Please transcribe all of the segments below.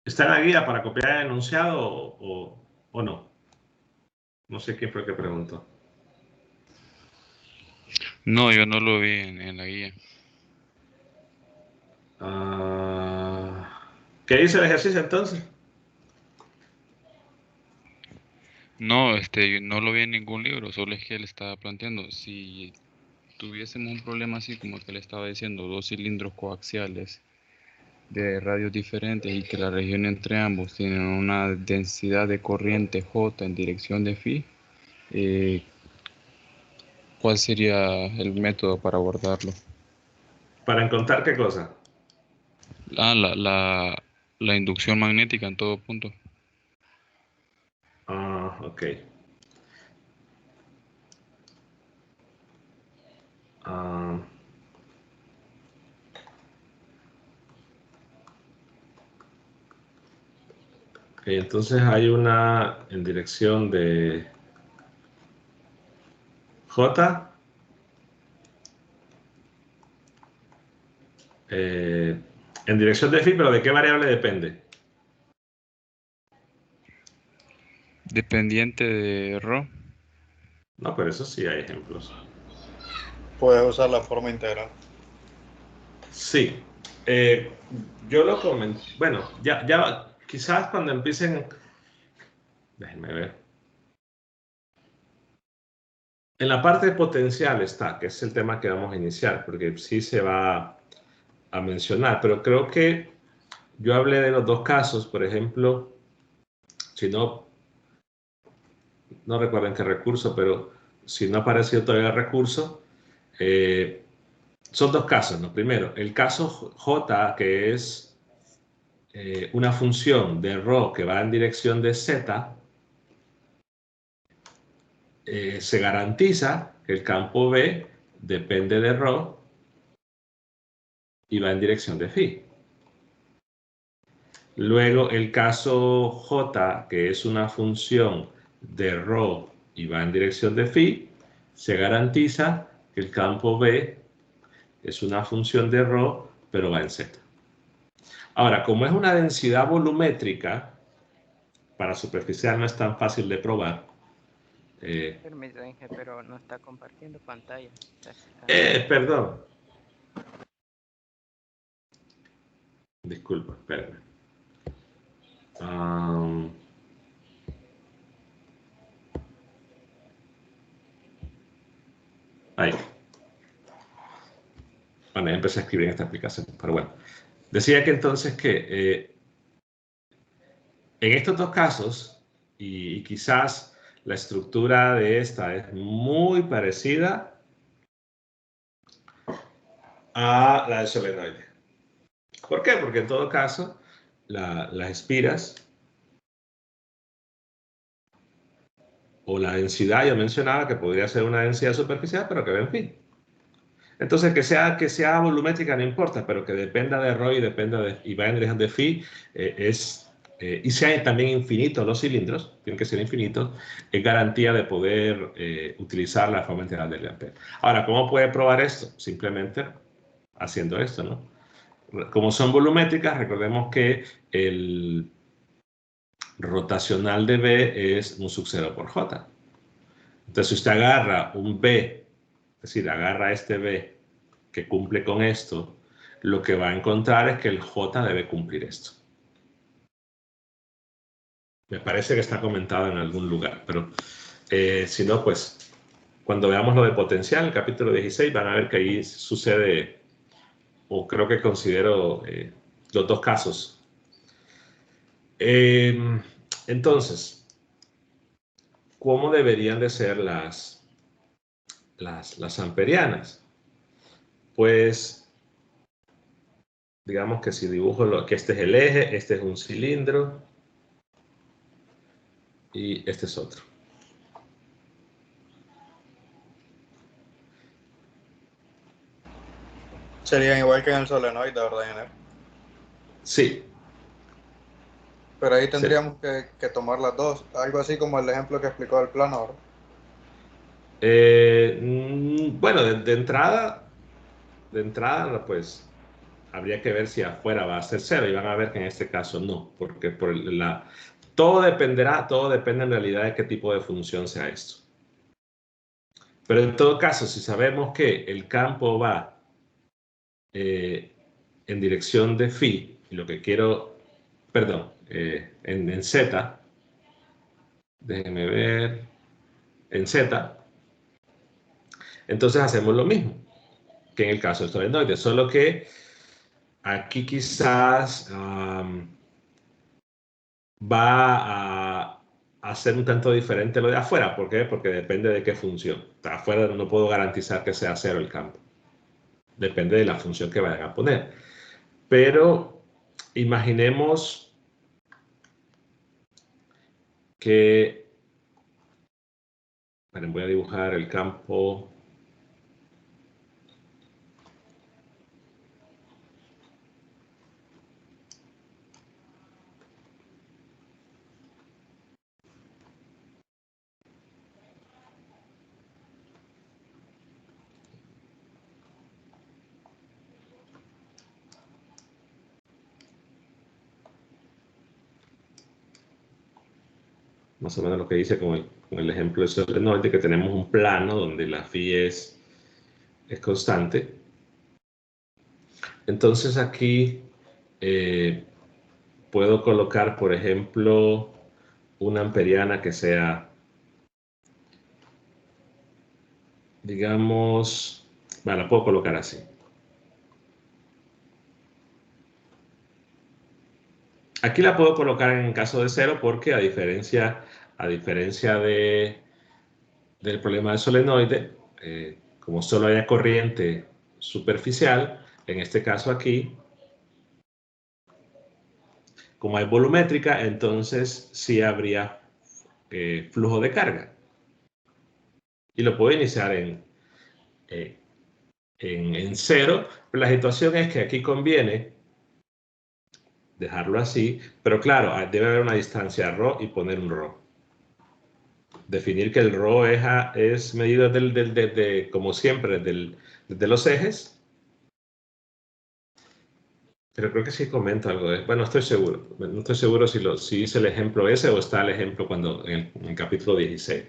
¿Está en la guía para copiar el enunciado o no? No sé quién fue el que preguntó. No, yo no lo vi en la guía. ¿Qué dice el ejercicio entonces? No, yo no lo vi en ningún libro, solo es que él estaba planteando, si tuviésemos un problema así como que le estaba diciendo, dos cilindros coaxiales de radios diferentes y que la región entre ambos tienen una densidad de corriente J en dirección de phi, ¿cuál sería el método para abordarlo? ¿Para encontrar qué cosa? La inducción magnética en todo punto. Ok. Ah, ok, entonces hay una en dirección de J. En dirección de phi, pero ¿de qué variable depende? Dependiente de ρ. No, pero eso sí hay ejemplos. Puedes usar la forma integral. Sí. Yo lo comenté. Bueno, ya quizás cuando empiecen. Déjenme ver. En la parte potencial está, que es el tema que vamos a iniciar, porque sí se va a mencionar, pero creo que yo hablé de los dos casos, por ejemplo, si no recuerdo en qué recurso, pero si no ha aparecido todavía el recurso, son dos casos, ¿no? Primero, el caso J, que es una función de ρ que va en dirección de z, se garantiza que el campo B depende de ρ y va en dirección de phi. Luego el caso J, que es una función de ρ y va en dirección de phi, se garantiza que el campo B es una función de ρ, pero va en z. Ahora, como es una densidad volumétrica, para superficial no es tan fácil de probar. Permítame, Ángel, pero no está compartiendo pantalla. Está explicando. Perdón. Disculpa, espérame. Ahí. Bueno, ya empecé a escribir en esta aplicación, pero bueno. Decía que entonces que en estos dos casos, y quizás la estructura de esta es muy parecida a la del solenoide. ¿Por qué? Porque en todo caso, las espiras o la densidad, yo mencionaba que podría ser una densidad superficial, pero que va en fin. Entonces, que sea volumétrica no importa, pero que dependa de ρ y va en dirección de phi, y sea también infinito los cilindros, tienen que ser infinitos, es garantía de poder utilizar la forma integral del ampere. Ahora, ¿cómo puede probar esto? Simplemente haciendo esto, ¿no? Como son volumétricas, recordemos que el rotacional de B es mu sub 0 por J. Entonces, si usted agarra un B, es decir, agarra este B que cumple con esto, lo que va a encontrar es que el J debe cumplir esto. Me parece que está comentado en algún lugar, pero si no, pues cuando veamos lo de potencial, el capítulo 16, van a ver que ahí sucede, o creo que considero los dos casos. Entonces, ¿cómo deberían de ser las amperianas? Pues, digamos que si dibujo que este es el eje, este es un cilindro y este es otro. Serían igual que en el solenoide, ¿verdad, Janet? Sí. Pero ahí Sí. tendríamos que tomar las dos. Algo así como el ejemplo que explicó el plano, ¿verdad? Bueno, de entrada, pues habría que ver si afuera va a ser 0 y van a ver que en este caso no, porque todo depende en realidad de qué tipo de función sea esto. Pero en todo caso, si sabemos que el campo va en dirección de phi, y lo que quiero, perdón, en z, déjenme ver, en z, entonces hacemos lo mismo que en el caso del solenoide, solo que aquí quizás va a ser un tanto diferente lo de afuera. ¿Por qué? Porque depende de qué función. Afuera no puedo garantizar que sea 0 el campo. Depende de la función que vayan a poner. Pero imaginemos que... Bueno, voy a dibujar el campo... Más o menos lo que hice con el ejemplo de solenoide, que tenemos un plano donde la phi es constante. Entonces aquí puedo colocar, por ejemplo, una amperiana que sea, digamos, bueno, la puedo colocar así. Aquí la puedo colocar en caso de 0 porque a diferencia del problema del solenoide, como solo hay corriente superficial, en este caso aquí, como hay volumétrica, entonces sí habría flujo de carga. Y lo puedo iniciar en 0, pero la situación es que aquí conviene dejarlo así, pero claro, debe haber una distancia ρ y poner un ρ. Definir que el ρ es medido como siempre, desde los ejes. Pero creo que sí comento algo de... Bueno, estoy seguro. No estoy seguro si hice el ejemplo ese o está el ejemplo en el capítulo 16.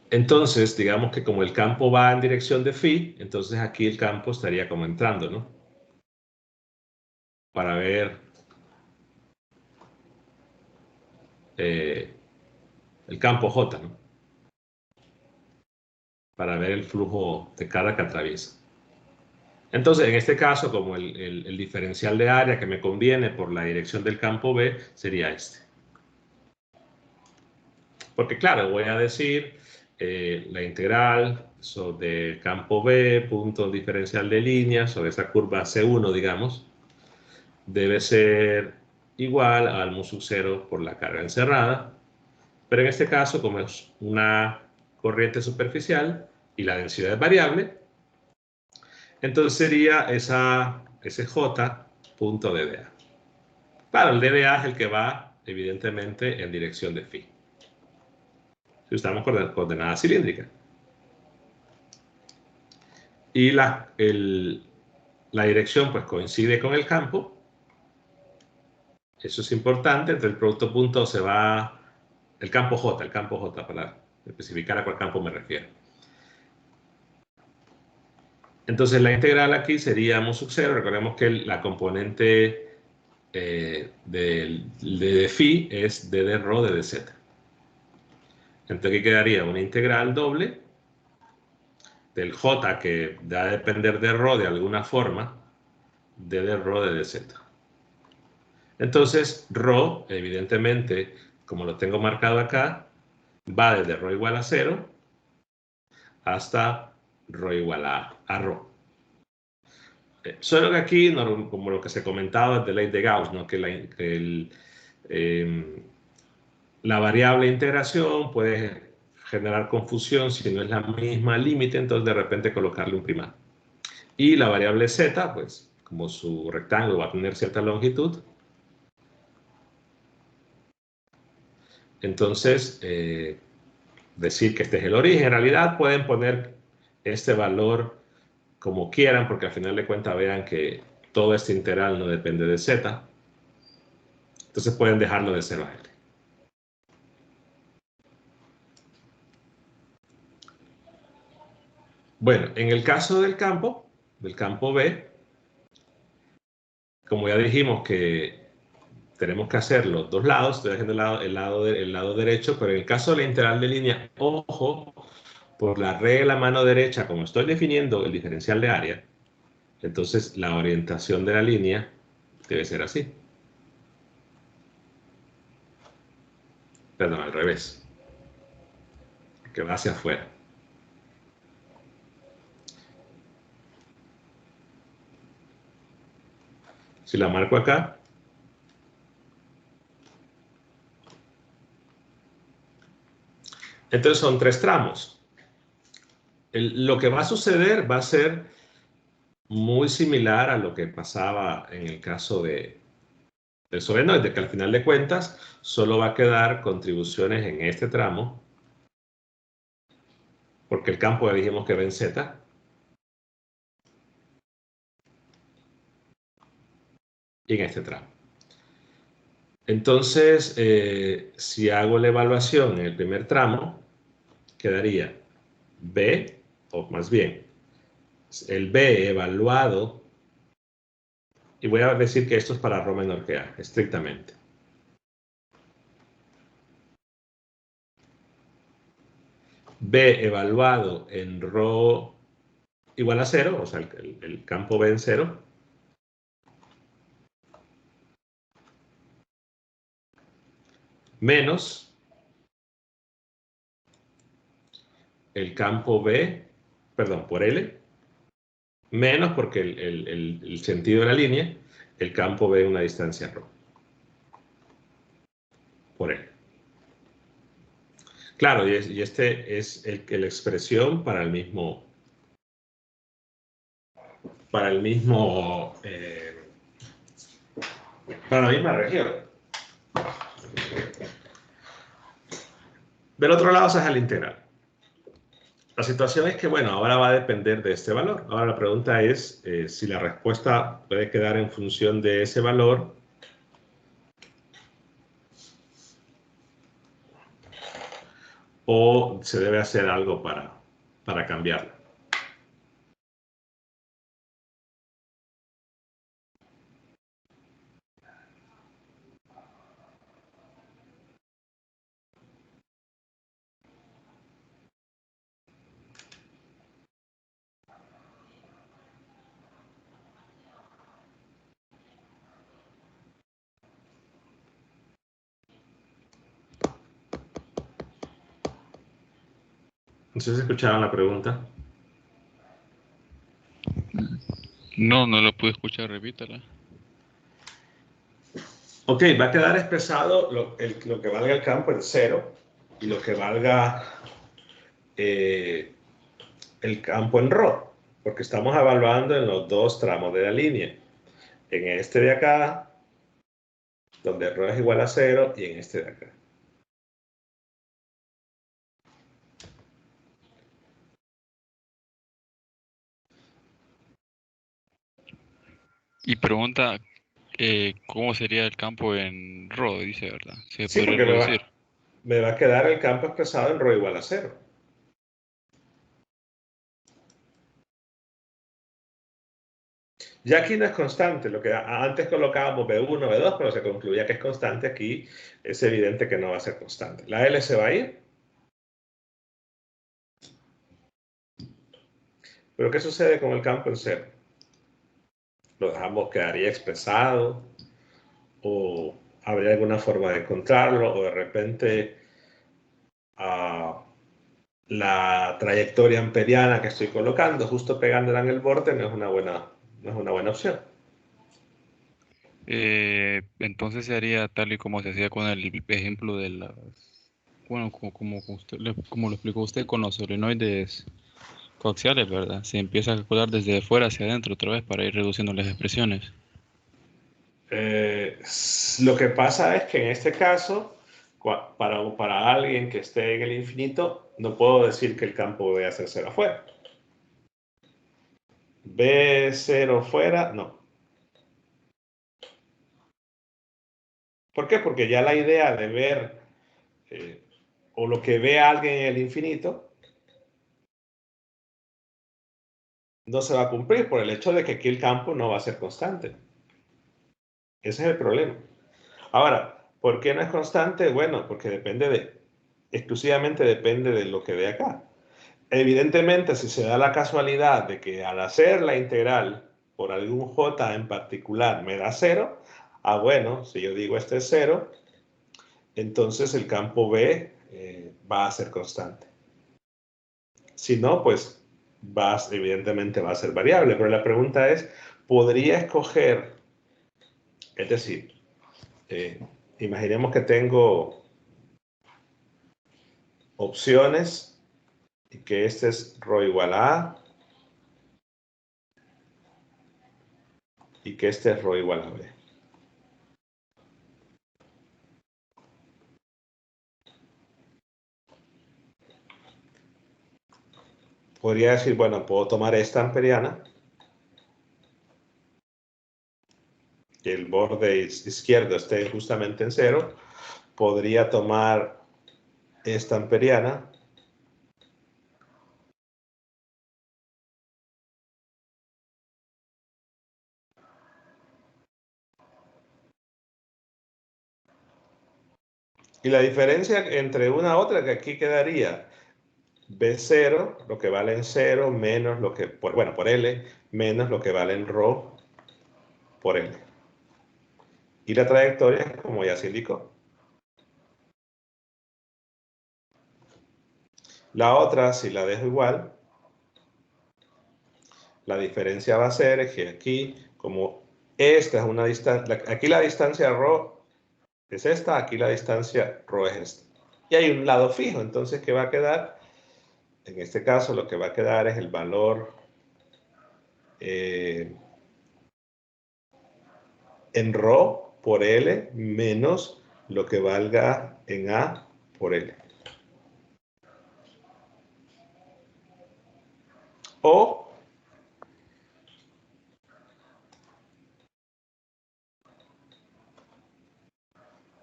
Entonces, digamos que como el campo va en dirección de phi, entonces aquí el campo estaría como entrando, ¿no? Para ver el campo J, ¿no? Para ver el flujo de carga que atraviesa. Entonces, en este caso, como el diferencial de área que me conviene por la dirección del campo B sería este. Porque claro, voy a decir la integral sobre campo B, punto diferencial de línea, sobre esa curva C1, digamos, debe ser igual al mu sub 0 por la carga encerrada. Pero en este caso, como es una corriente superficial y la densidad es variable, entonces sería ese J punto dDA. Claro, el dDA es el que va, evidentemente, en dirección de phi. Si usamos coordenada cilíndrica. Y la dirección pues coincide con el campo. Eso es importante. Entre el producto punto se va el campo J, para especificar a cuál campo me refiero. Entonces la integral aquí sería mu sub 0. Recordemos que la componente de phi es d rho de dz. Entonces aquí quedaría una integral doble del j que da a depender de rho de alguna forma, d rho de dz. Entonces rho, evidentemente, como lo tengo marcado acá, va desde rho igual a 0 hasta rho igual a rho. Solo que aquí, como lo que se comentaba de ley de Gauss, ¿no? que la variable integración puede generar confusión si no es la misma límite, entonces de repente colocarle un primal. Y la variable z, pues como su rectángulo va a tener cierta longitud, entonces decir que este es el origen. En realidad pueden poner este valor como quieran, porque al final de cuentas vean que todo este integral no depende de z. Entonces pueden dejarlo de 0 a L. Bueno, en el caso del campo B, como ya dijimos que tenemos que hacer los dos lados, estoy haciendo el lado derecho, pero en el caso de la integral de línea, ojo, por la regla mano derecha, como estoy definiendo el diferencial de área, entonces la orientación de la línea debe ser así. Perdón, al revés. Que va hacia afuera. Si la marco acá, entonces son 3 tramos. Lo que va a suceder va a ser muy similar a lo que pasaba en el caso del solenoide, que al final de cuentas solo va a quedar contribuciones en este tramo, porque el campo ya dijimos que va en Z. Y en este tramo. Entonces, si hago la evaluación en el primer tramo, quedaría B, o más bien, el B evaluado, y voy a decir que esto es para ρ menor que A, estrictamente. B evaluado en ρ igual a 0, o sea, el campo B en 0, menos el campo B, perdón, por L, menos porque el sentido de la línea, el campo B en una distancia ρ, por L. Claro, y este es la expresión para la misma región. Del otro lado se hace el integral. La situación es que, bueno, ahora va a depender de este valor. Ahora la pregunta es si la respuesta puede quedar en función de ese valor o se debe hacer algo para cambiarlo. No sé si escucharon la pregunta. No, no lo pude escuchar, repítala. Ok, va a quedar expresado lo que valga el campo en 0 y lo que valga el campo en ρ, porque estamos evaluando en los dos tramos de la línea. En este de acá, donde ρ es igual a 0, y en este de acá. Y pregunta, ¿cómo sería el campo en ρ? Dice, ¿verdad? ¿Se Sí, podría porque reducir? me va a quedar el campo expresado en ρ igual a 0. Ya aquí no es constante, lo que antes colocábamos B1, B2, pero se concluía que es constante, aquí es evidente que no va a ser constante. La L se va a ir. Pero ¿qué sucede con el campo en 0? ¿Lo dejamos quedaría expresado? ¿O habría alguna forma de encontrarlo? ¿O de repente la trayectoria amperiana que estoy colocando, justo pegándola en el borde, no es una buena opción? Entonces se haría tal y como se hacía con el ejemplo de las... Bueno, como lo explicó usted con los solenoides coaxiales, ¿verdad? Se empieza a calcular desde fuera hacia adentro otra vez para ir reduciendo las expresiones. Lo que pasa es que en este caso, para alguien que esté en el infinito, no puedo decir que el campo vaya a ser 0 afuera. B0 fuera, no. ¿Por qué? Porque ya la idea de ver o lo que ve alguien en el infinito no se va a cumplir por el hecho de que aquí el campo no va a ser constante. Ese es el problema. Ahora, ¿por qué no es constante? Bueno, porque exclusivamente depende de lo que ve acá. Evidentemente, si se da la casualidad de que al hacer la integral por algún j en particular me da 0, bueno, si yo digo este es 0, entonces el campo B va a ser constante. Si no, pues evidentemente va a ser variable, pero la pregunta es, ¿podría escoger? Es decir, imaginemos que tengo opciones y que este es ρ igual a A y que este es ρ igual a B. Podría decir, bueno, puedo tomar esta amperiana, que el borde izquierdo esté justamente en 0. Podría tomar esta amperiana, y la diferencia entre una a otra que aquí quedaría B0, lo que vale en 0, menos lo que, por L, menos lo que vale en ρ por L. Y la trayectoria, como ya se indicó. La otra, si la dejo igual, la diferencia va a ser que aquí, como esta es una distancia, aquí la distancia ρ es esta, aquí la distancia ρ es esta. Y hay un lado fijo, entonces, ¿qué va a quedar? En este caso, lo que va a quedar es el valor en ρ por L menos lo que valga en A por L. O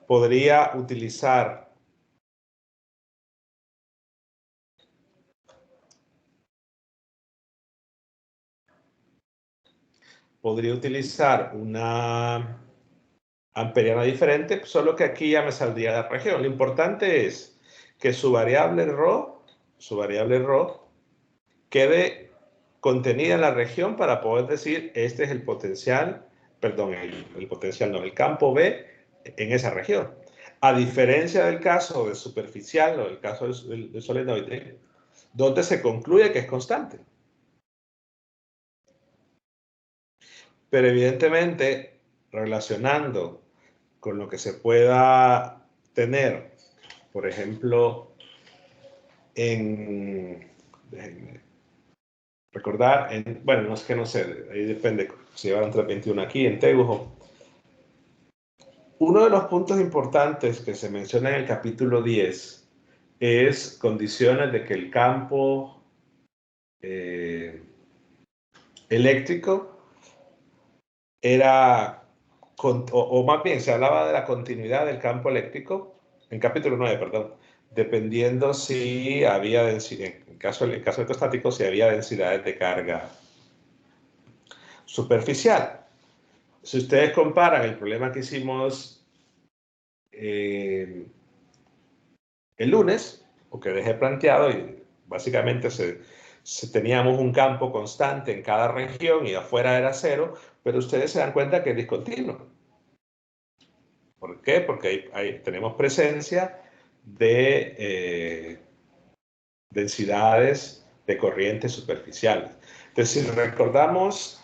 podría utilizar una amperiana diferente, solo que aquí ya me saldría la región. Lo importante es que su variable ρ quede contenida en la región para poder decir este es el potencial, perdón, el potencial no, el campo B en esa región. A diferencia del caso de superficial o del caso del solenoide, donde se concluye que es constante. Pero evidentemente, relacionando con lo que se pueda tener, por ejemplo, déjenme recordar, bueno, no es que no sé, ahí depende, si llevaron 321 aquí, en Teujo. Uno de los puntos importantes que se menciona en el capítulo 10 es condiciones de que el campo eléctrico era, o más bien se hablaba de la continuidad del campo eléctrico, en capítulo 9, perdón, dependiendo si había densidad, en caso electrostático, si había densidades de carga superficial. Si ustedes comparan el problema que hicimos el lunes, o que dejé planteado, y básicamente teníamos un campo constante en cada región y afuera era 0, pero ustedes se dan cuenta que es discontinuo. ¿Por qué? Porque tenemos presencia de densidades de corrientes superficiales. Entonces, si recordamos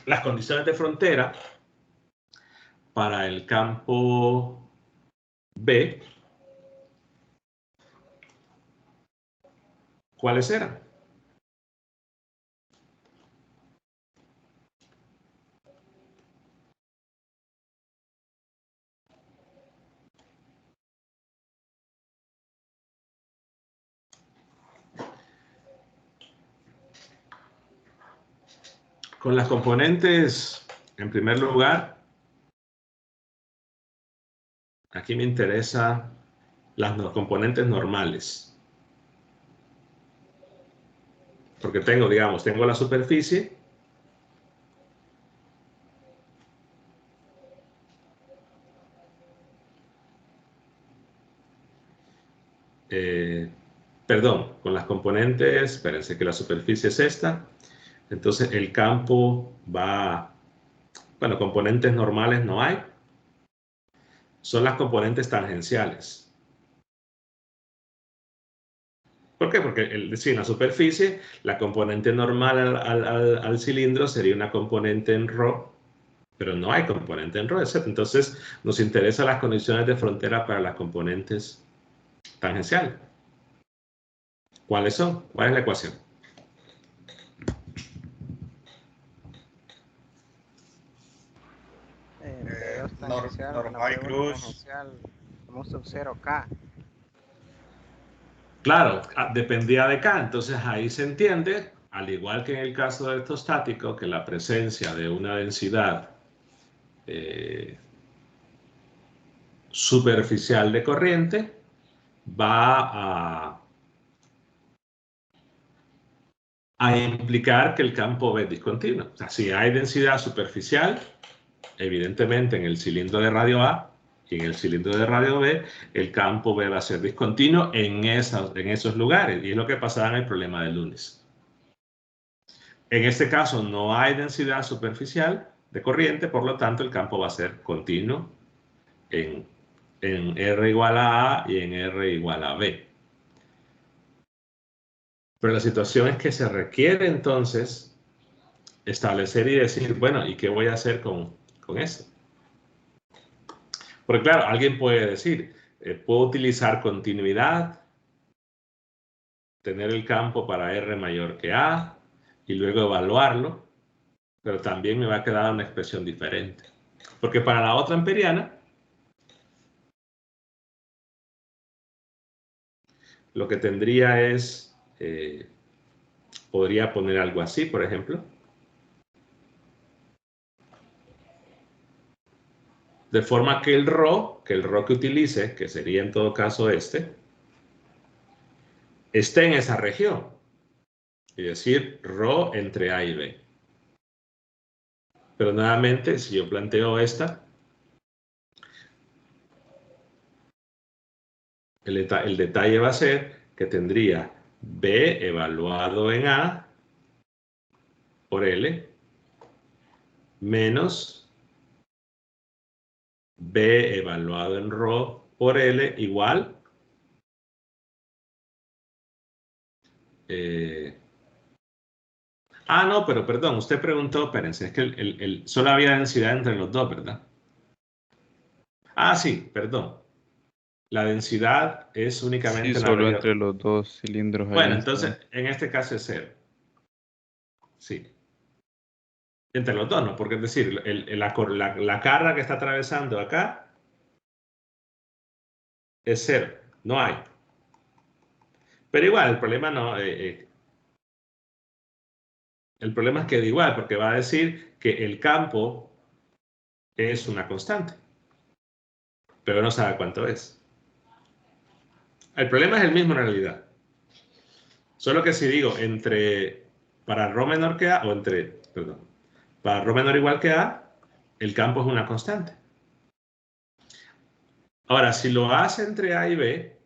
las condiciones de frontera para el campo B, ¿cuáles eran? Con las componentes, en primer lugar, aquí me interesa las componentes normales. Porque tengo, digamos, tengo la superficie. Perdón, con las componentes, espérense que la superficie es esta. Entonces el campo va, bueno, componentes normales no hay. Son las componentes tangenciales. ¿Por qué? Porque si en la superficie, la componente normal al cilindro sería una componente en ρ, pero no hay componente en ρ, etc. Entonces nos interesan las condiciones de frontera para las componentes tangenciales. ¿Cuáles son? ¿Cuál es la ecuación? P2 tangencial normal menos P1 cruz. tangencial mu sub 0K. Claro, dependía de K, entonces ahí se entiende, al igual que en el caso del electrostático, que la presencia de una densidad superficial de corriente va a implicar que el campo B es discontinuo. O sea, si hay densidad superficial, evidentemente en el cilindro de radio A y en el cilindro de radio B, el campo B va a ser discontinuo en esos lugares. Y es lo que pasaba en el problema del lunes. En este caso no hay densidad superficial de corriente, por lo tanto el campo va a ser continuo en R igual a A y en R igual a B. Pero la situación es que se requiere entonces establecer y decir, bueno, ¿y qué voy a hacer con eso? Porque claro, alguien puede decir, puedo utilizar continuidad, tener el campo para R mayor que A y luego evaluarlo, pero también me va a quedar una expresión diferente. Porque para la otra amperiana, lo que tendría es, podría poner algo así, por ejemplo. De forma que el ρ que utilice, que sería en todo caso este, esté en esa región. Es decir, ρ entre A y B. Pero nuevamente, si yo planteo esta, el detalle va a ser que tendría B evaluado en A por L menos B evaluado en ρ por L igual no, pero perdón, usted preguntó, espérense, es que solo había densidad entre los dos, ¿verdad? Sí, perdón. La densidad es únicamente Sí, en la solo región. entre los dos cilindros hay Bueno, densidad. entonces, en este caso es 0. Sí. Entre los dos, ¿no? Porque es decir, la carga que está atravesando acá es 0. No hay. Pero igual, el problema no... el problema es que da igual, porque va a decir que el campo es una constante. Pero no sabe cuánto es. El problema es el mismo en realidad. Solo que si digo para ρ menor que A, para ρ menor igual que A, el campo es una constante. Ahora, si lo hace entre A y B,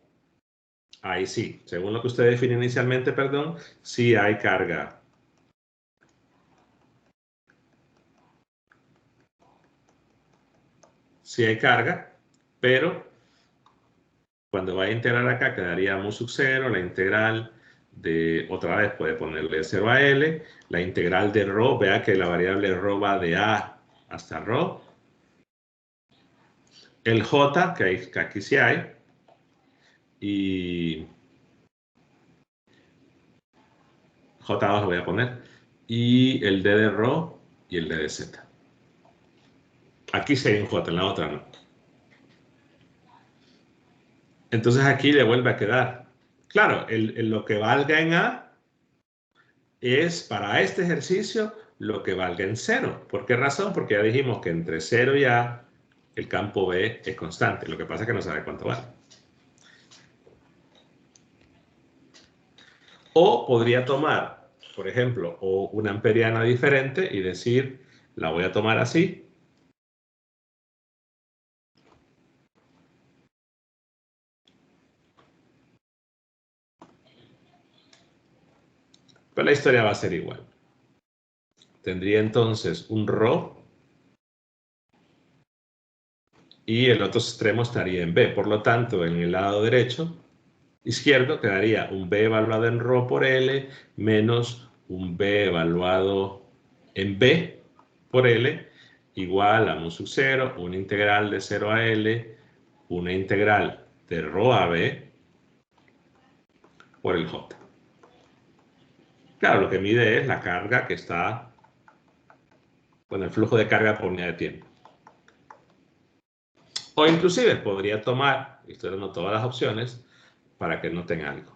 ahí sí, según lo que usted define inicialmente, perdón, sí hay carga. Sí hay carga, pero cuando vaya a integrar acá quedaría mu sub 0, la integral de, otra vez puede ponerle 0 a L, la integral de ρ, vea que la variable ρ va de A hasta ρ, el J, que aquí sí hay, y J abajo voy a poner, y el D de ρ y el D de Z. Aquí sí hay un J, en la otra no. Entonces aquí le vuelve a quedar. Claro, lo que valga en A es para este ejercicio lo que valga en 0. ¿Por qué razón? Porque ya dijimos que entre 0 y A el campo B es constante. Lo que pasa es que no sabe cuánto vale. O podría tomar, por ejemplo, o una amperiana diferente y decir, la voy a tomar así. Pero la historia va a ser igual. Tendría entonces un ρ y el otro extremo estaría en B. Por lo tanto, en el lado derecho, izquierdo, quedaría un B evaluado en ρ por L menos un B evaluado en B por L igual a mu sub 0, una integral de 0 a L, una integral de ρ a B por el J. Claro, lo que mide es la carga que está, bueno, el flujo de carga por unidad de tiempo. O inclusive podría tomar, estoy dando todas las opciones para que noten algo.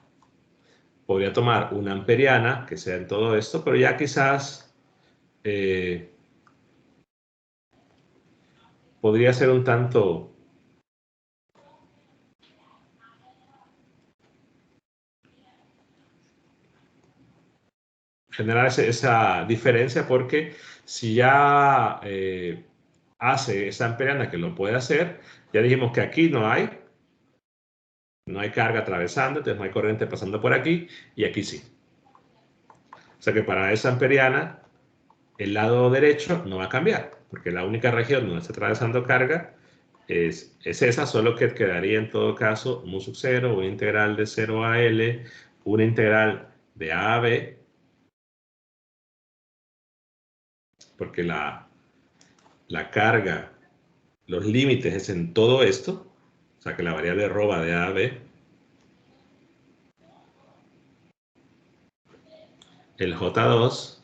Podría tomar una amperiana que sea en todo esto, pero ya quizás podría ser un tanto generar esa diferencia, porque si ya hace esa amperiana que lo puede hacer, ya dijimos que aquí no hay carga atravesando, entonces no hay corriente pasando por aquí, y aquí sí. O sea que para esa amperiana, el lado derecho no va a cambiar, porque la única región donde está atravesando carga es esa, solo que quedaría en todo caso mu sub 0, una integral de 0 a L, una integral de A a B, porque la carga, los límites es en todo esto, o sea que la variable ρ va de A a B, el J2,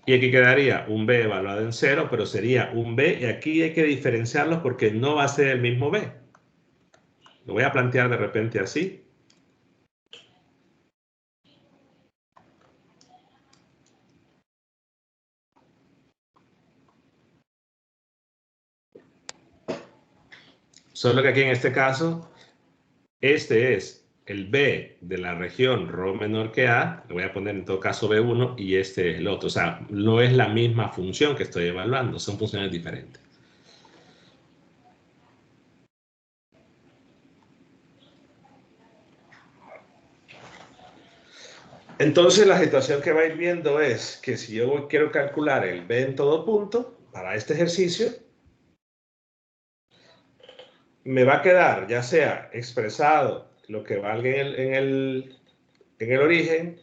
y aquí quedaría un B evaluado en 0, pero sería un B, y aquí hay que diferenciarlos porque no va a ser el mismo B. Lo voy a plantear de repente así. Solo que aquí en este caso, este es el B de la región ρ menor que A, le voy a poner en todo caso B1, y este es el otro. O sea, no es la misma función que estoy evaluando, son funciones diferentes. Entonces la situación que va a ir viendo es que si yo quiero calcular el B en todo punto, para este ejercicio, me va a quedar ya sea expresado lo que valga en el origen,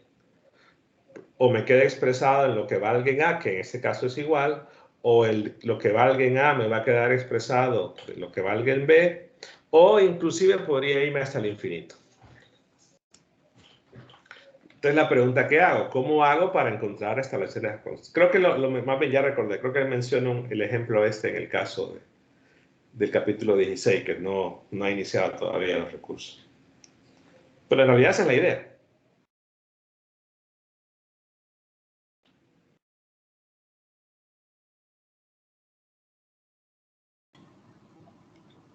o me queda expresado en lo que valga en A, que en este caso es igual, o lo que valga en A me va a quedar expresado en lo que valga en B, o inclusive podría irme hasta el infinito. Entonces la pregunta que hago, ¿cómo hago para encontrar, establecer las cosas? Creo que más bien ya recordé, creo que menciono el ejemplo este en el caso del capítulo 16, que no ha iniciado todavía los recursos. Pero en realidad esa es la idea.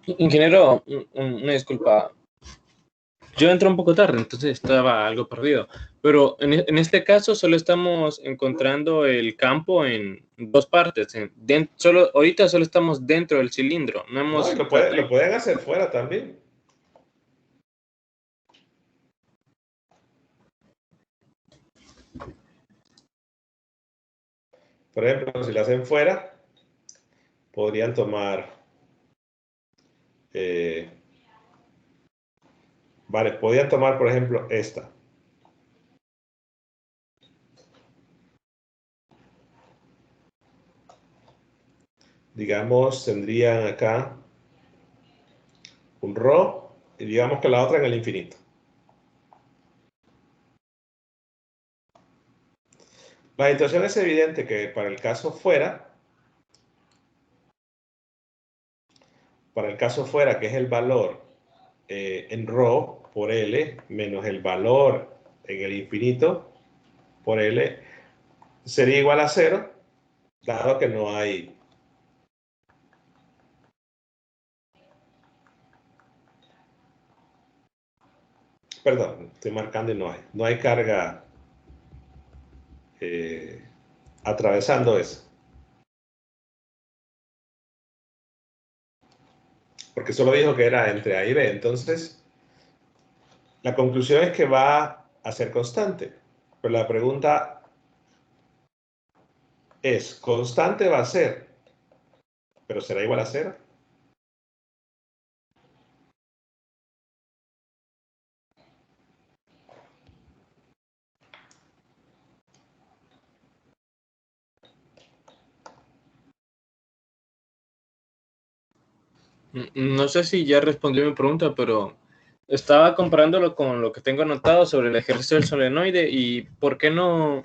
Ingeniero, una disculpa. Yo entré un poco tarde, entonces estaba algo perdido. Pero en este caso solo estamos encontrando el campo en dos partes. Ahorita solo estamos dentro del cilindro. No hemos... No, lo pueden hacer fuera también. Por ejemplo, si lo hacen fuera, podrían tomar... vale, podrían tomar, por ejemplo, esta. Digamos, tendrían acá un ρ, y digamos que la otra en el infinito. La situación es evidente que para el caso fuera, que es el valor en ρ por L menos el valor en el infinito por L sería igual a 0, dado que no hay perdón, estoy marcando y no hay carga atravesando eso. Porque solo dijo que era entre A y B. Entonces, la conclusión es que va a ser constante. Pero la pregunta es, ¿constante va a ser? ¿Pero será igual a 0? No sé si ya respondió mi pregunta, pero estaba comparándolo con lo que tengo anotado sobre el ejercicio del solenoide y ¿por qué no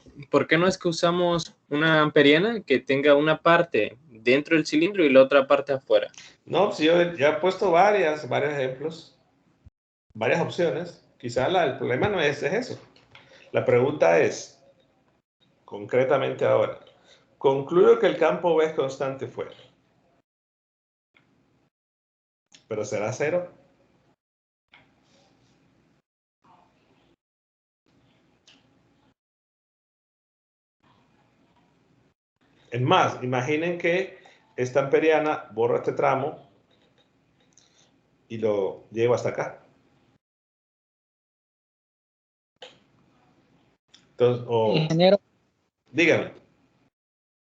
es que usamos una amperiana que tenga una parte dentro del cilindro y la otra parte afuera? No, si yo ya he puesto varios ejemplos, varias opciones. Quizás el problema no es eso. La pregunta es, concretamente ahora, concluyo que el campo B es constante fuera. ¿Pero será 0? Es más, imaginen que esta amperiana borro este tramo y lo llevo hasta acá. Entonces, Ingeniero, dígame.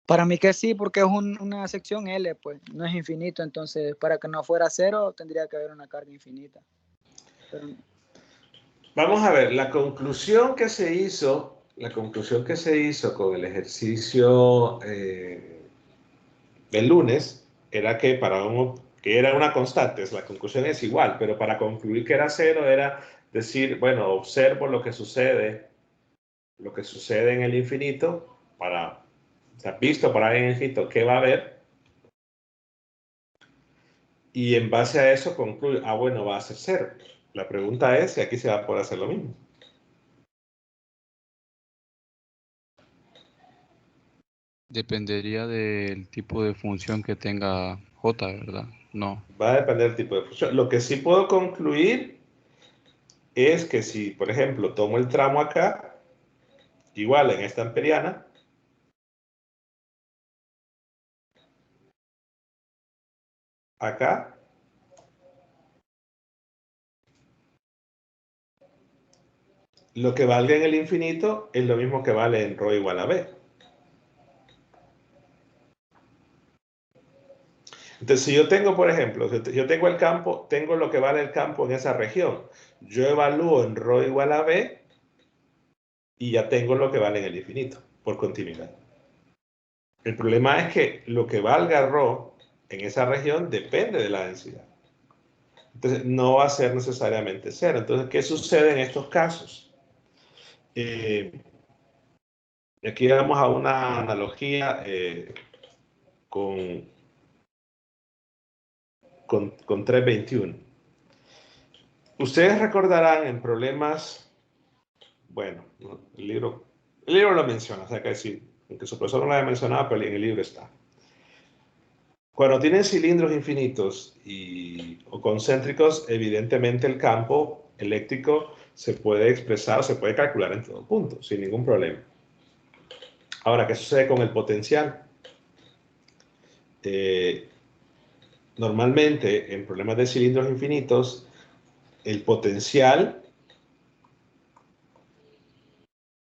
para mí que sí, porque es una sección L, pues no es infinito, entonces para que no fuera 0 tendría que haber una carga infinita. Pero... Vamos a ver, la conclusión que se hizo con el ejercicio del lunes era que que era una constante, la conclusión es igual, pero para concluir que era 0 era decir, bueno, observo lo que sucede en el infinito, visto para el infinito, ¿qué va a haber? Y en base a eso concluyo, bueno, va a ser 0. La pregunta es si aquí se va a poder hacer lo mismo. Dependería del tipo de función que tenga J, ¿verdad? No. Va a depender del tipo de función. Lo que sí puedo concluir es que si, por ejemplo, tomo el tramo acá, igual en esta amperiana, acá, lo que valga en el infinito es lo mismo que vale en ρ igual a b. Entonces, si yo tengo, por ejemplo, si yo tengo el campo, tengo lo que vale el campo en esa región. Yo evalúo en ρ igual a b y ya tengo lo que vale en el infinito, por continuidad. El problema es que lo que valga ρ en esa región depende de la densidad. Entonces, no va a ser necesariamente 0. Entonces, ¿qué sucede en estos casos? Aquí vamos a una analogía con 321. Ustedes recordarán en problemas, bueno, el libro lo menciona, o sea que sí, aunque su profesor no lo haya mencionado, pero en el libro está. Cuando tienen cilindros infinitos o concéntricos, evidentemente el campo eléctrico se puede expresar o se puede calcular en todo punto, sin ningún problema. Ahora, ¿qué sucede con el potencial? Normalmente, en problemas de cilindros infinitos, el potencial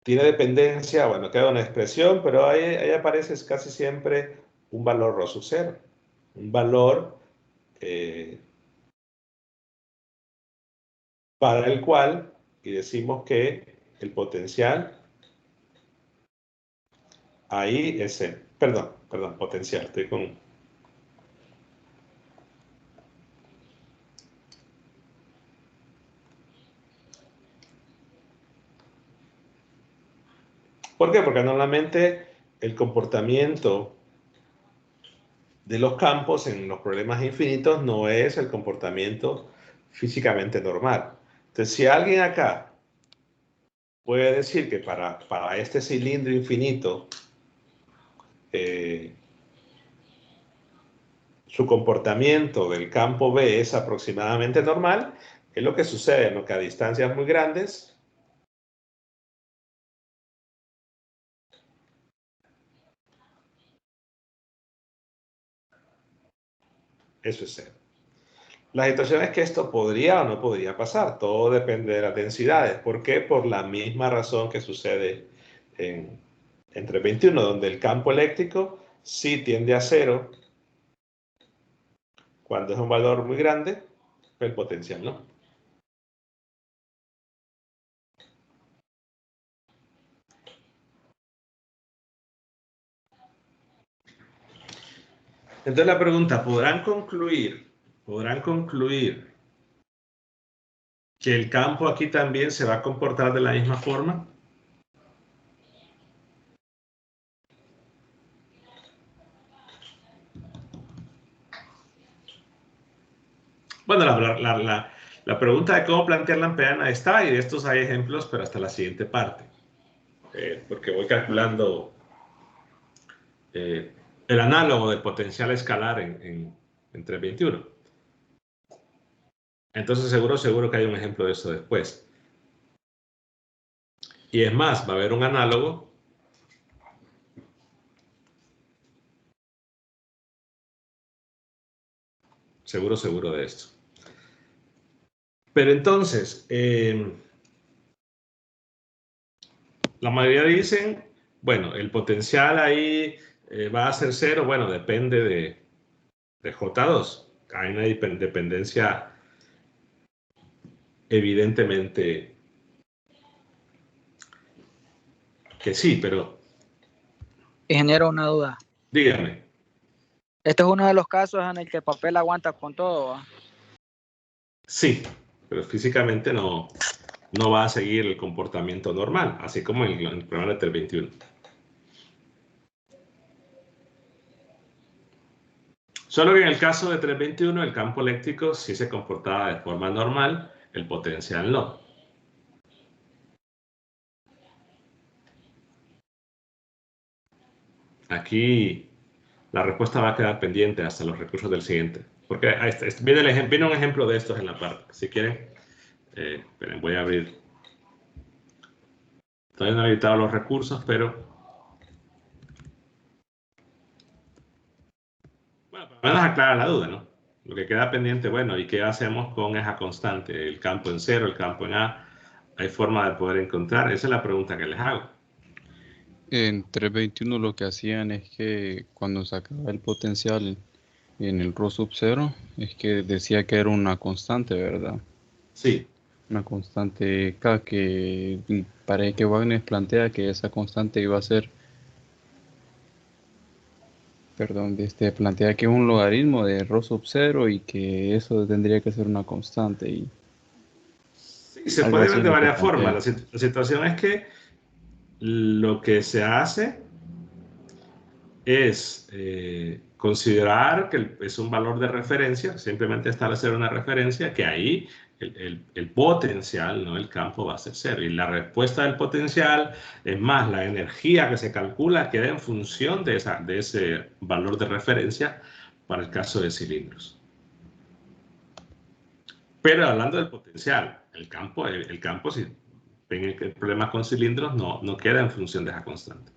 tiene dependencia, bueno, queda una expresión, pero ahí aparece casi siempre un valor ρ sub 0. Un valor para el cual, y decimos que el potencial ahí es el, perdón, potencial, estoy con... ¿Por qué? Porque normalmente el comportamiento de los campos en los problemas infinitos no es el comportamiento físicamente normal. Entonces, si alguien acá puede decir que para este cilindro infinito, su comportamiento del campo B es aproximadamente normal. Es lo que sucede, ¿no? Que a distancias muy grandes, eso es cero. La situación es que esto podría o no podría pasar. Todo depende de las densidades. ¿Por qué? Por la misma razón que sucede entre 21, donde el campo eléctrico sí tiende a cero cuando es un valor muy grande, el potencial no. Entonces la pregunta, ¿podrán concluir que el campo aquí también se va a comportar de la misma forma? Bueno, la pregunta de cómo plantear la ampeana está, y de estos hay ejemplos, pero hasta la siguiente parte. Porque voy calculando el análogo del potencial escalar entre 21. Entonces seguro que hay un ejemplo de eso después. Y es más, va a haber un análogo seguro de esto. Pero entonces, la mayoría dicen, bueno, el potencial ahí va a ser cero. Bueno, depende de J2. Hay una dependencia evidentemente que sí, pero... Ingeniero, una duda. Dígame. Este es uno de los casos en el que el papel aguanta con todo, ¿va? Sí, pero físicamente no va a seguir el comportamiento normal, así como en el programa de 321. Solo que en el caso de 321 el campo eléctrico sí se comportaba de forma normal, el potencial no. Aquí la respuesta va a quedar pendiente hasta los recursos del siguiente. Porque viene un ejemplo de estos en la parte. Si quieren, esperen, voy a abrir. Todavía no he editado los recursos, pero... Bueno, por lo menos aclara la duda, ¿no? Lo que queda pendiente, bueno, ¿y qué hacemos con esa constante? ¿El campo en cero, el campo en A? ¿Hay forma de poder encontrar? Esa es la pregunta que les hago. En 321 lo que hacían es que cuando sacaba el potencial en el Rho sub 0, es que decía que era una constante, ¿verdad? Sí. Una constante K, que para que Wagner plantea que esa constante iba a ser, plantea que es un logaritmo de Rho sub 0 y que eso tendría que ser una constante. Y sí, se algo puede así ver es de lo que varias plantea. formas. La situación es que lo que se hace es considerar que es un valor de referencia, simplemente establecer una referencia, que ahí el potencial, no el campo, va a ser cero. Y la respuesta del potencial, es más, la energía que se calcula queda en función de ese valor de referencia para el caso de cilindros. Pero hablando del potencial, el campo si ven el problema con cilindros, no queda en función de esa constante.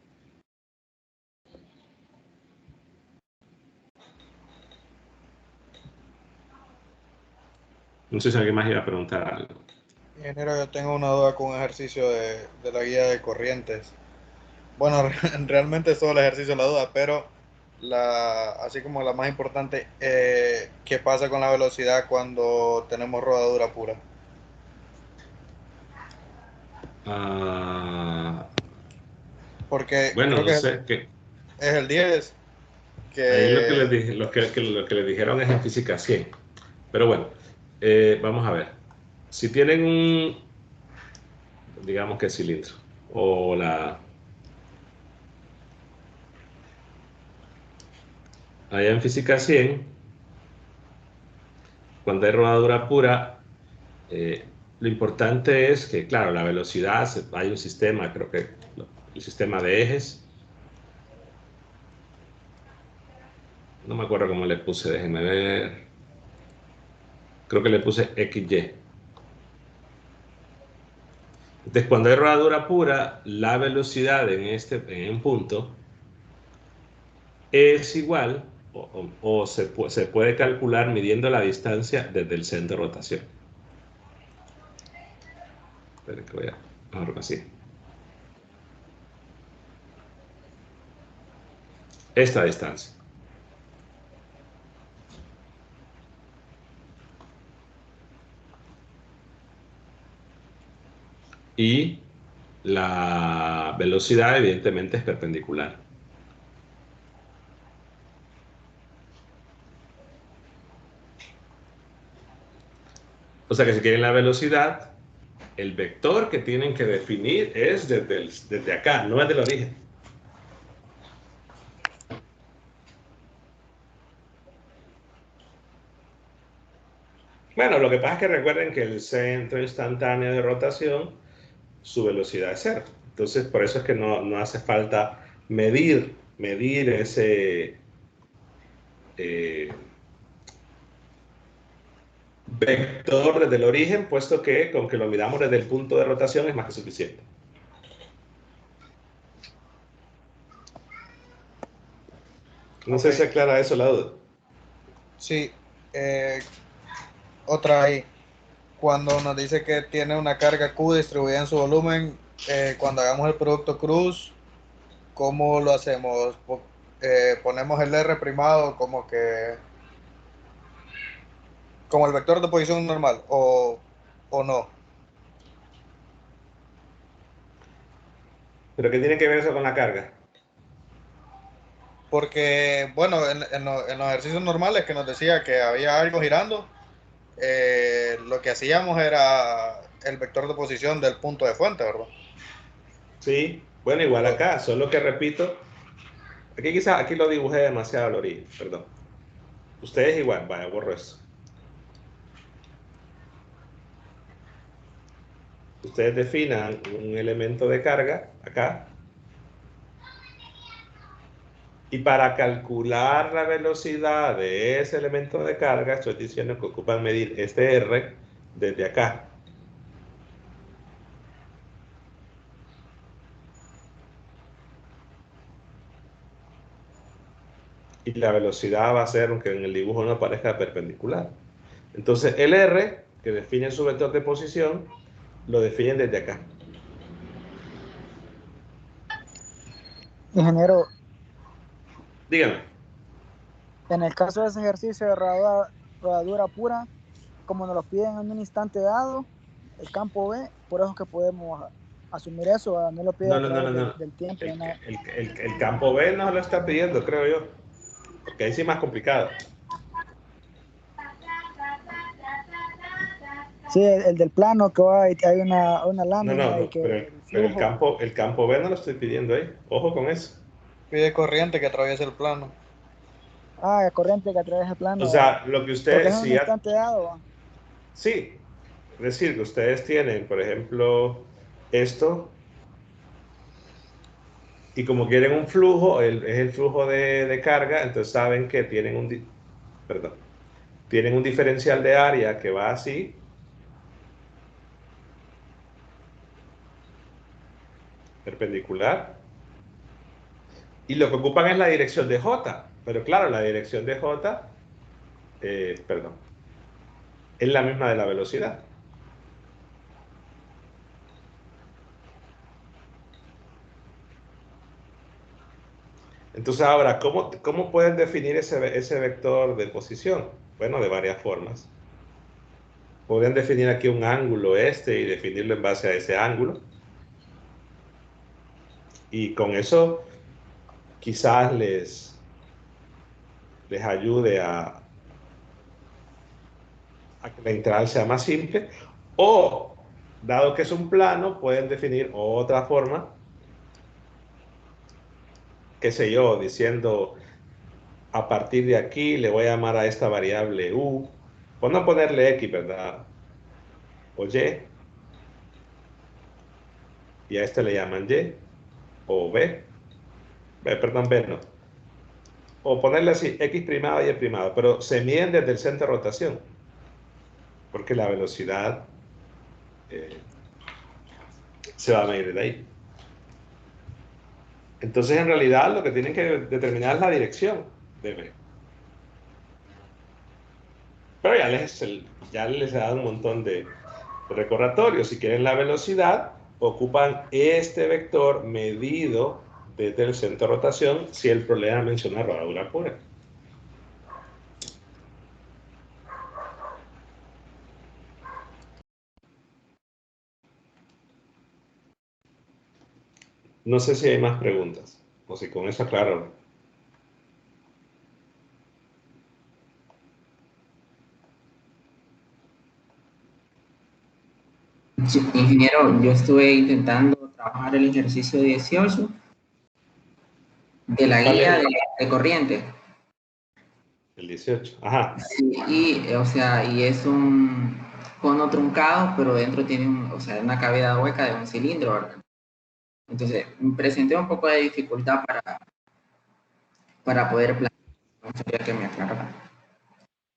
No sé si alguien más iba a preguntar algo. Ingeniero, yo tengo una duda con un ejercicio de la guía de corrientes. Bueno, realmente es todo el ejercicio la duda, pero así como la más importante, ¿qué pasa con la velocidad cuando tenemos rodadura pura? Porque Bueno, creo no que sé, es el 10, ahí lo que les que dije, lo que les dijeron es en física 100. Pero bueno, vamos a ver. Si tienen digamos que cilindro, o allá en física 100, cuando hay rodadura pura, lo importante es que, claro, la velocidad, hay un sistema, creo que el sistema de ejes. No me acuerdo cómo le puse, déjenme ver. Creo que le puse XY. Entonces, cuando hay rodadura pura, la velocidad en un punto es igual o se puede calcular midiendo la distancia desde el centro de rotación. Esperen que voy a mejor así. Esta distancia. Y la velocidad, evidentemente, es perpendicular. O sea que si quieren la velocidad, el vector que tienen que definir es desde acá, no es del origen. Bueno, lo que pasa es que recuerden que el centro instantáneo de rotación, su velocidad es cero. Entonces, por eso es que no hace falta medir ese vector desde el origen, puesto que con que lo midamos desde el punto de rotación es más que suficiente. No sé si aclara eso la duda. Sí. Otra ahí. Cuando nos dice que tiene una carga Q distribuida en su volumen, cuando hagamos el producto cruz, ¿cómo lo hacemos? Ponemos el R primado como el vector de posición normal o no. ¿Pero qué tiene que ver eso con la carga? Porque, bueno, en los ejercicios normales que nos decía que había algo girando, lo que hacíamos era el vector de posición del punto de fuente, ¿verdad? Sí, bueno, igual acá, solo que repito, aquí lo dibujé demasiado al origen, perdón. Ustedes igual, vaya, borro eso. Ustedes definan un elemento de carga acá. Y para calcular la velocidad de ese elemento de carga, estoy diciendo que ocupan medir este R desde acá. Y la velocidad va a ser, aunque en el dibujo no aparezca, perpendicular. Entonces el R, que define su vector de posición, lo definen desde acá. Ingeniero, Dígame. en el caso de ese ejercicio de rodadura pura, como nos lo piden en un instante dado, el campo B, por eso es que podemos asumir eso, no lo pide a través del tiempo. El campo B no lo está pidiendo, creo yo. Porque ahí sí es más complicado. Sí, el del plano que va y hay una lámina No, y que pero el campo B no lo estoy pidiendo ahí. Ojo con eso. Pide corriente que atraviese el plano. Ah, corriente que atraviesa el plano. O sea, lo que porque ustedes, es un instante dado. sí, es decir, que ustedes tienen, por ejemplo, esto, y como quieren un flujo, es el flujo de carga, entonces saben que tienen tienen un diferencial de área que va así, perpendicular, y lo que ocupan es la dirección de J, pero claro, la dirección de J, es la misma de la velocidad. Entonces ahora, ¿cómo pueden definir ese vector de posición? Bueno, de varias formas. Podrían definir aquí un ángulo y definirlo en base a ese ángulo. Y con eso quizás les ayude a que la integral sea más simple. O, dado que es un plano, pueden definir otra forma, qué sé yo, diciendo a partir de aquí le voy a llamar a esta variable u, por no ponerle x, ¿verdad? O y, y a este le llaman Y, o B, perdón, B no, o ponerle así, X primado y Y primado, pero se miden desde el centro de rotación, porque la velocidad se va a medir de ahí. Entonces, en realidad, lo que tienen que determinar es la dirección de B. Pero ya les he dado un montón de recordatorios. Si quieren la velocidad, ocupan este vector medido desde el centro de rotación si el problema menciona rodadura pura. No sé si hay más preguntas, o si con eso aclaro. Sí, ingeniero, yo estuve intentando trabajar el ejercicio 18 de la guía de corriente. El 18, ajá. Sí, y, o sea, y es un cono truncado, pero dentro tiene una cavidad hueca de un cilindro, ¿verdad? Entonces, me presenté un poco de dificultad para poder plantear. Me gustaría que me aclarara.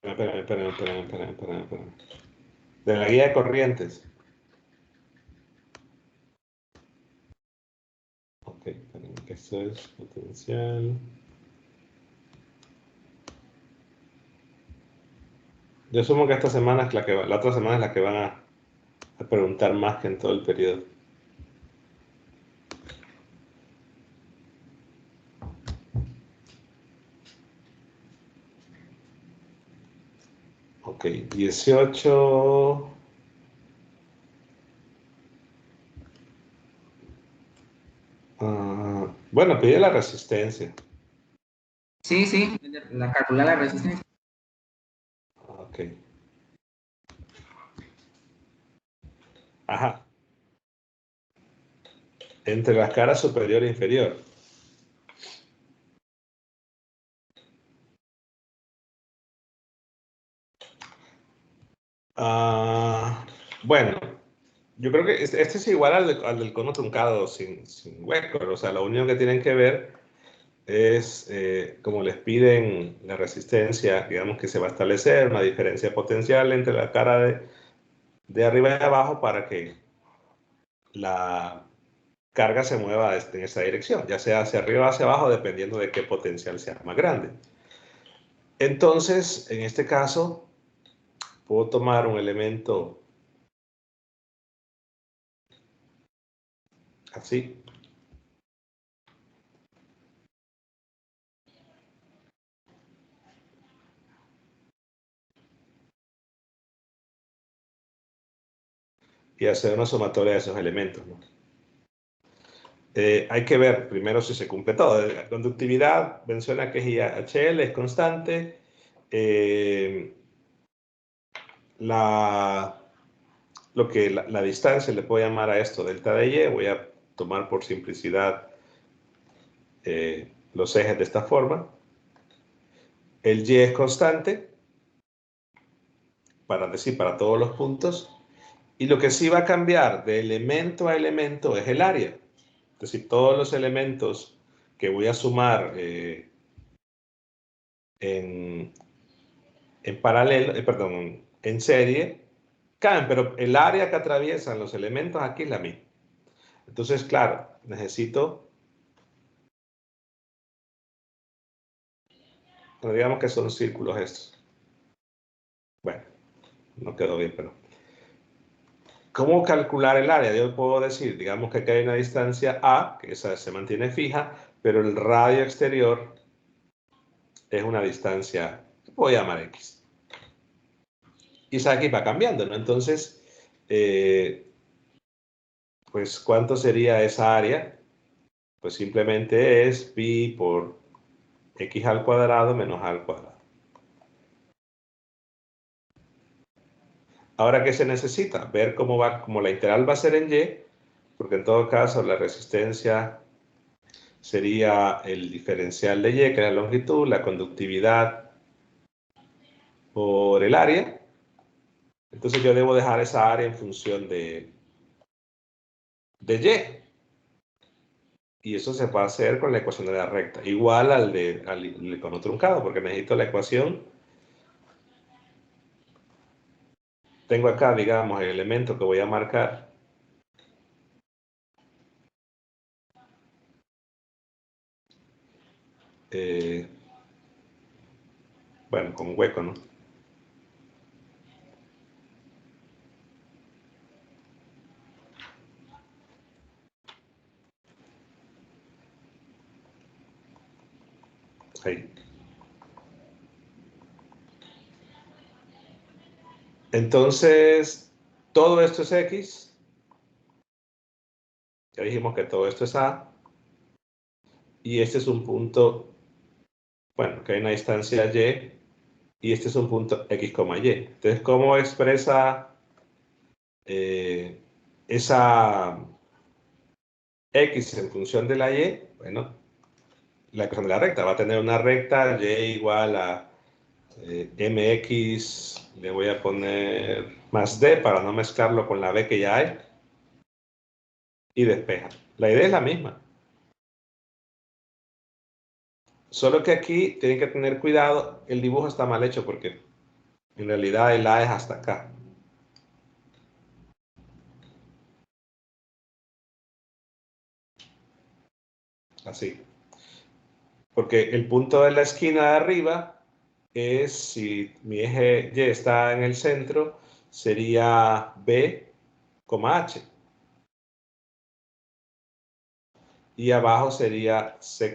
Espera. De la guía de corrientes. Ok, esperen, que esto es potencial. Yo asumo que esta semana es la otra semana es la que van a preguntar más que en todo el periodo. Ok, 18. Bueno, pide la resistencia. Sí, calcular la resistencia. Ok. Ajá. Entre las caras superior e inferior. Bueno, yo creo que este es igual al del cono truncado sin hueco. O sea, lo único que tienen que ver es, como les piden la resistencia, digamos que se va a establecer una diferencia potencial entre la cara de arriba y abajo para que la carga se mueva en esa dirección, ya sea hacia arriba o hacia abajo, dependiendo de qué potencial sea más grande. Entonces, en este caso, puedo tomar un elemento así. Y hacer una sumatoria de esos elementos, ¿no? Hay que ver primero si se cumple todo. La conductividad menciona que es IHL, es constante. La distancia le puedo llamar a esto delta de Y. Voy a tomar por simplicidad los ejes de esta forma. El Y es constante, para todos los puntos. Y lo que sí va a cambiar de elemento a elemento es el área. Es decir, todos los elementos que voy a sumar en paralelo, en serie, cambian, pero el área que atraviesan los elementos aquí es la misma. Entonces, claro, necesito, digamos que son círculos estos. Bueno, no quedó bien, pero ¿cómo calcular el área? Yo puedo decir, digamos que aquí hay una distancia A, que esa se mantiene fija, pero el radio exterior es una distancia que puedo llamar X. Y esa aquí va cambiando, ¿no? Entonces, pues, ¿cuánto sería esa área? Pues simplemente es pi por x al cuadrado menos a al cuadrado. Ahora, ¿qué se necesita? Ver cómo va, como la integral va a ser en y, porque en todo caso la resistencia sería el diferencial de y, que es la longitud, la conductividad por el área. Entonces yo debo dejar esa área en función de y. Y eso se puede hacer con la ecuación de la recta. Igual al icono truncado, porque necesito la ecuación. Tengo acá, digamos, el elemento que voy a marcar. Bueno, con hueco, ¿no? Ahí. Entonces, todo esto es X. Ya dijimos que todo esto es A. Y este es un punto, bueno, que hay una distancia Y. Y este es un punto X, Y. Entonces, ¿cómo expresa esa X en función de la Y? Bueno, la ecuación de la recta va a tener una recta Y igual a mx, le voy a poner más d para no mezclarlo con la b que ya hay, y despeja. La idea es la misma. Solo que aquí tienen que tener cuidado, el dibujo está mal hecho porque en realidad el A es hasta acá. Así. Porque el punto de la esquina de arriba es, si mi eje Y está en el centro, sería B, H. Y abajo sería C,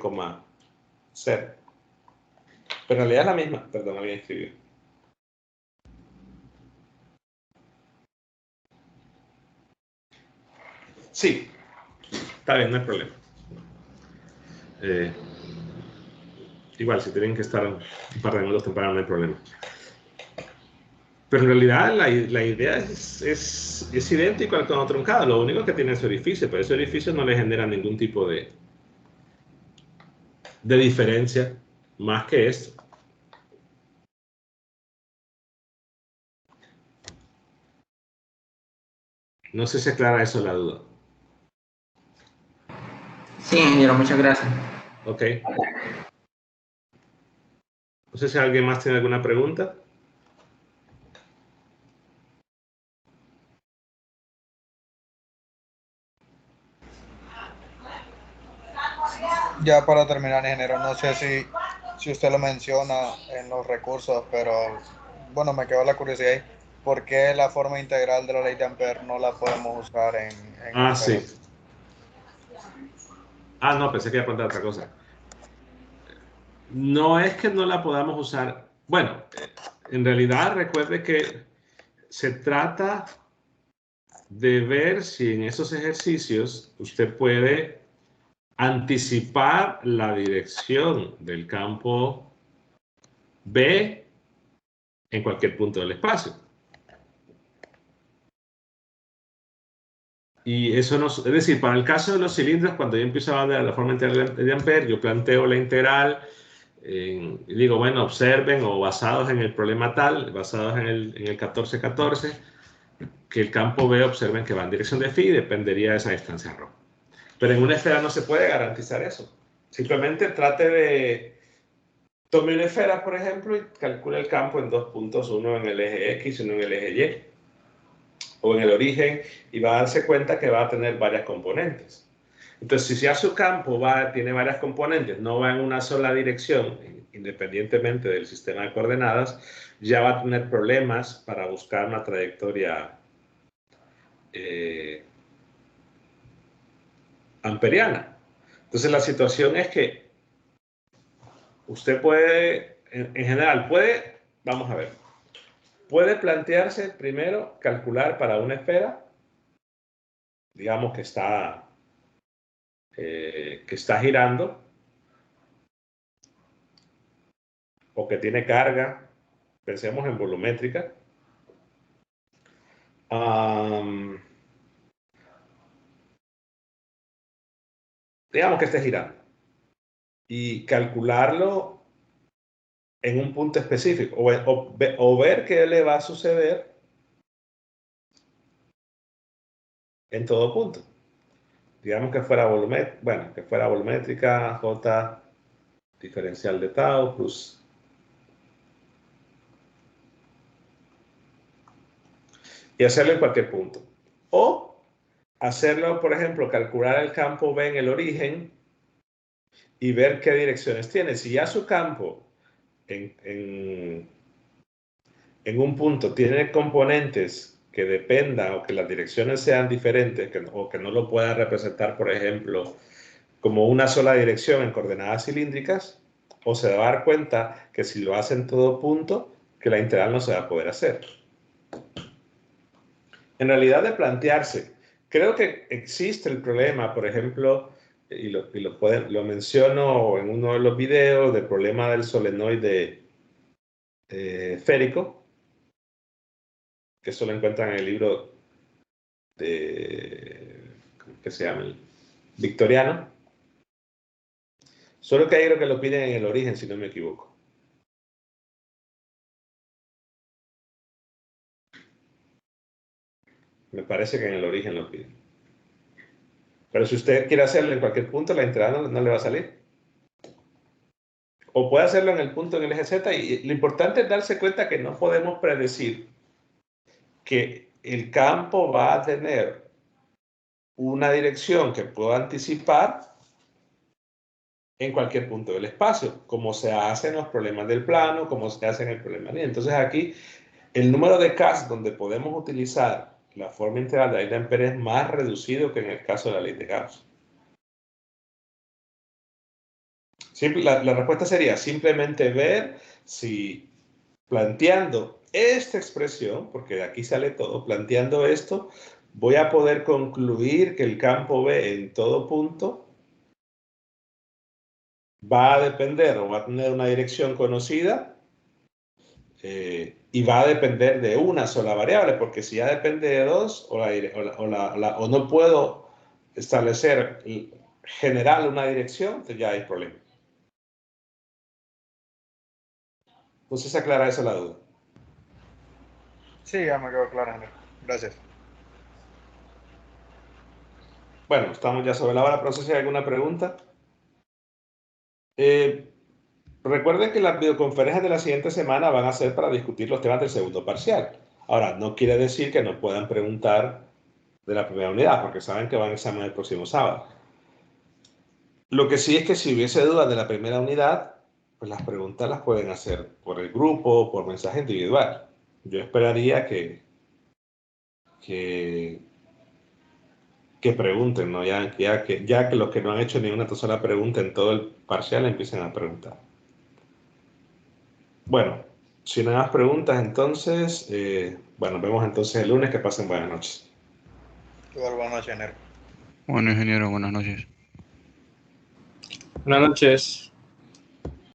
0. Pero en realidad es la misma. Perdón, había escrito. Sí, está bien, no hay problema. Igual, si tienen que estar un par de minutos temprano, no hay problema. Pero en realidad la idea es idéntica al cono truncado. Lo único que tiene es orificio, pero ese orificio no le genera ningún tipo de diferencia más que esto. No sé si aclara eso la duda. Sí, ingeniero, muchas gracias. Ok. No sé si alguien más tiene alguna pregunta. Ya para terminar, ingeniero, no sé si usted lo menciona en los recursos, pero bueno, me quedó la curiosidad ahí. ¿Por qué la forma integral de la ley de Ampère no la podemos usar en Ah, sí. esferas? Ah, no, pensé que iba a preguntar otra cosa. No es que no la podamos usar. Bueno, en realidad recuerde que se trata de ver si en esos ejercicios usted puede anticipar la dirección del campo B en cualquier punto del espacio. Y eso no, es decir, para el caso de los cilindros, cuando yo empiezo a hablar de la forma integral de Ampère, yo planteo la integral y digo, bueno, observen o basados en el problema tal, basados en el 1414, que el campo B, observen que va en dirección de phi y dependería de esa distancia ρ. Pero en una esfera no se puede garantizar eso. Simplemente trate de... Tome una esfera, por ejemplo, y calcule el campo en dos puntos, uno en el eje X y uno en el eje Y, o en el origen, y va a darse cuenta que va a tener varias componentes. Entonces, si ya su campo tiene varias componentes, no va en una sola dirección, independientemente del sistema de coordenadas, ya va a tener problemas para buscar una trayectoria amperiana. Entonces, la situación es que usted puede, en general, vamos a ver, puede plantearse primero calcular para una esfera, digamos que está girando o que tiene carga, pensemos en volumétrica. Digamos que esté girando y calcularlo en un punto específico o ver qué le va a suceder en todo punto. digamos que fuera volumétrica, bueno, que fuera volumétrica, J diferencial de tau plus y hacerlo en cualquier punto. O hacerlo, por ejemplo, calcular el campo B en el origen y ver qué direcciones tiene. Si ya su campo en un punto tiene componentes que dependan o que las direcciones sean diferentes o que no lo puedan representar, por ejemplo, como una sola dirección en coordenadas cilíndricas, o se va a dar cuenta que si lo hace en todo punto, que la integral no se va a poder hacer. En realidad, de plantearse, creo que existe el problema, por ejemplo, y lo menciono en uno de los videos, del problema del solenoide férico, que eso lo encuentran en el libro de, ¿cómo que se llama? El Victoriano. Solo que ahí creo que lo piden en el origen, si no me equivoco. Me parece que en el origen lo piden. Pero si usted quiere hacerlo en cualquier punto, la integral no le va a salir. O puede hacerlo en el punto en el eje Z. Y lo importante es darse cuenta que no podemos predecir que el campo va a tener una dirección que pueda anticipar en cualquier punto del espacio, como se hace en los problemas del plano, como se hace en el problema lineal. Entonces aquí, el número de casos donde podemos utilizar la forma integral de Eilenberg es más reducido que en el caso de la ley de Gauss. La respuesta sería simplemente ver si planteando esta expresión, porque de aquí sale todo, planteando esto, voy a poder concluir que el campo B en todo punto va a depender o va a tener una dirección conocida y va a depender de una sola variable, porque si ya depende de dos o no puedo establecer general una dirección, entonces ya hay problema. Entonces aclara eso la duda. Sí, ya me quedó claro, Henry. Gracias. Bueno, estamos ya sobre la hora, pero no sé si hay alguna pregunta. Recuerden que las videoconferencias de la siguiente semana van a ser para discutir los temas del segundo parcial. Ahora, no quiere decir que no puedan preguntar de la primera unidad, porque saben que van a examinar el próximo sábado. Lo que sí es que si hubiese dudas de la primera unidad, pues las preguntas las pueden hacer por el grupo o por mensaje individual. Yo esperaría que pregunten, ¿no? Ya que los que no han hecho ni una sola pregunta en todo el parcial empiecen a preguntar. Bueno, si no hay más preguntas, entonces, bueno, nos vemos entonces el lunes. Que pasen buenas noches. Igual, buenas noches, Henry. Bueno, ingeniero, buenas noches. Buenas noches.